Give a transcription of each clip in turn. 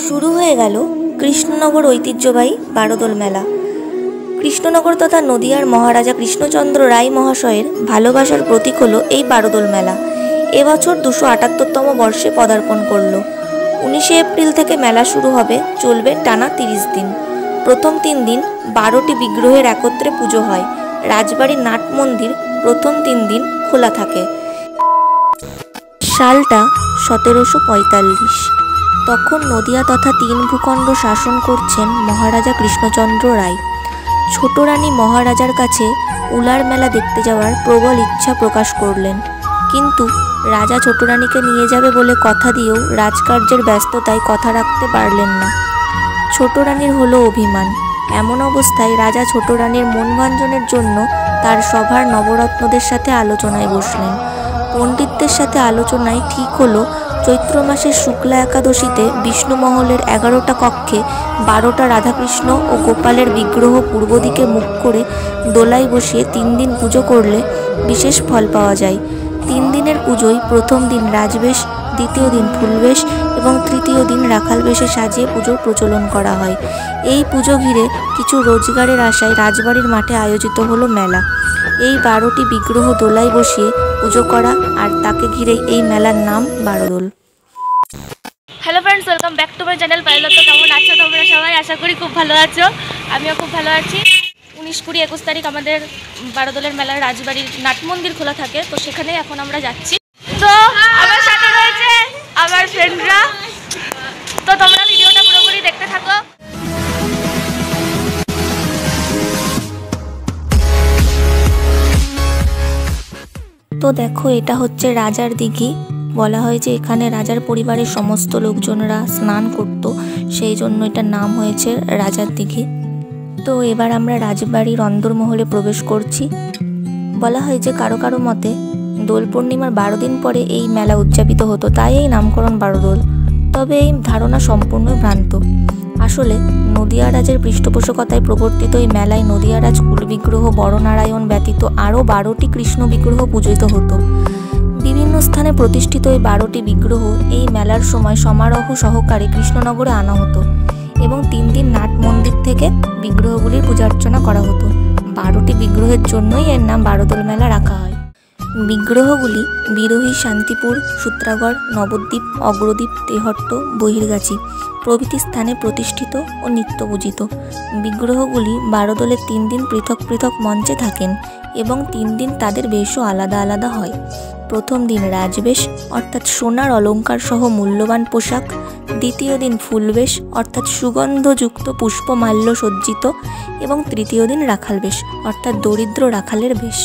শুরু হয়ে গেল কৃষ্ণনগর ঐতিহ্যবাহী বারোদোল মেলা। কৃষ্ণনগর তথা নদিয়ার মহারাজা কৃষ্ণচন্দ্র রায় মহাশয়ের ভালোবাসার প্রতীক হলো এই বারোদোল মেলা। এবছর 278তম বর্ষে পদার্পণ করল। 19শে এপ্রিল থেকে মেলা শুরু হবে, চলবে টানা 30 দিন। প্রথম 3 দিন 12টি বিগ্রহের একত্রে পুজো হয়। রাজবাড়ির নাট মন্দির প্রথম 3 দিন খোলা থাকে। সালটা 1745। তখন নদিয়া তথা 3 ভূখণ্ড শাসন করছেন মহারাজা কৃষ্ণচন্দ্র রায়। ছোট রানী মহারাজার কাছে উলার মেলা দেখতে যাওয়ার প্রবল ইচ্ছা প্রকাশ করলেন, কিন্তু রাজা ছোট রানীকে নিয়ে যাবে বলে কথা দিয়েও রাজকার্যের ব্যস্ততায় কথা রাখতে পারলেন না। ছোট রানীর হলো অভিমান। এমন অবস্থায় রাজা ছোট রানীর মনভাঞ্জনের জন্য তার সভার নবরত্নদের সাথে আলোচনায় বসলেন। পণ্ডিতদের সাথে আলোচনায় ঠিক হলো চৈত্র মাসের শুক্লা একাদশীতে বিষ্ণুমহলের 11টা কক্ষে 12টা রাধাকৃষ্ণ ও গোপালের বিগ্রহ পূর্ব দিকে মুখ করে দোলায় বসিয়ে 3 দিন পুজো করলে বিশেষ ফল পাওয়া যায়। 3 দিনের পুজোয় প্রথম দিন রাজবেশ, দ্বিতীয় দিন ফুলবেশ এবং তৃতীয় দিন রাখাল বেশে সাজিয়ে পুজোর প্রচলন করা হয়। এই পুজো ঘিরে কিছু রোজগারের আশায় রাজবাড়ির মাঠে আয়োজিত হলো মেলা। এই 12টি বিগ্রহ দোলায় বসিয়ে পুজো করা আর তাকে ঘিরে এই মেলার নাম Barodol. Hello friends, welcome back to my channel pilot. কেমন আছো তোমরা সবাই? আশা করি খুব ভালো আছো। আমিও খুব ভালো আছি। 19, 20, 21 তারিখ আমাদের বারোদোলের মেলার রাজবাড়ির নাট মন্দির খোলা থাকে, তো সেখানে এখন আমরা যাচ্ছি। তো আমার সাথে রয়েছে আমার ফ্রেন্ডরা, তো তোমরা ভিডিওটা পুরোপুরি দেখতে থাকো। তো দেখো, এটা হচ্ছে রাজার দিঘি। বলা হয় যে এখানে রাজার পরিবারের সমস্ত লোকজনরা স্নান করত, সেই জন্য এটার নাম হয়েছে রাজার দিঘি। তো এবার আমরা রাজবাড়ির অন্দরমহলে প্রবেশ করছি। বলা হয় যে কারো কারো মতে দোল পূর্ণিমার 12 দিন পরে এই মেলা উদযাপিত হতো, তাই এই নামকরণ বারোদোল। তবে এই ধারণা সম্পূর্ণই ভ্রান্ত। আসলে নদিয়া রাজের পৃষ্ঠপোষকতায় প্রবর্তিত এই মেলায় নদিয়া রাজ কুলবিগ্রহ বড়নারায়ণ ব্যতীত আরও 12টি কৃষ্ণ বিগ্রহ পূজিত হতো। বিভিন্ন স্থানে প্রতিষ্ঠিত এই 12টি বিগ্রহ এই মেলার সময় সমারোহ সহকারে কৃষ্ণনগরে আনা হতো এবং 3 দিন নাট মন্দির থেকে বিগ্রহগুলির পূজার্চনা করা হতো। 12টি বিগ্রহের জন্যই এর নাম বারোদোল মেলা রাখা হয়। বিগ্রহগুলি বিরোহী, শান্তিপুর, সূত্রাগড়, নবদ্বীপ, অগ্রদ্বীপ, তেহট্ট, বহির্গাছি প্রভৃতি স্থানে প্রতিষ্ঠিত ও নিত্য পূজিত। বিগ্রহগুলি বারোদোলের 3 দিন পৃথক পৃথক মঞ্চে থাকেন এবং 3 দিন তাদের বেশও আলাদা আলাদা হয়। প্রথম দিন রাজবেশ অর্থাৎ সোনার অলঙ্কার সহ মূল্যবান পোশাক, দ্বিতীয় দিন ফুলবেশ অর্থাৎ সুগন্ধযুক্ত পুষ্পমাল্য সজ্জিত এবং তৃতীয় দিন রাখাল বেশ অর্থাৎ দরিদ্র রাখালের বেশ।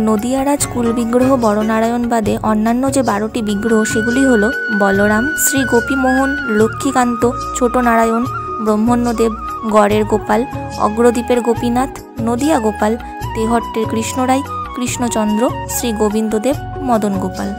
নদিয়ারাজ কুলবিগ্রহ বড়নারায়ণ বাদে অন্যান্য যে 12টি বিগ্রহ সেগুলি হলো বলরাম, শ্রী গোপীমোহন, লক্ষ্মীকান্ত, ছোট নারায়ণ, ব্রহ্মণ্যদেব, গড়ের গোপাল, অগ্রদ্বীপের গোপীনাথ, নদিয়া গোপাল, তেহট্টের কৃষ্ণরায়, কৃষ্ণচন্দ্র, শ্রী গোবিন্দদেব, মদন গোপাল।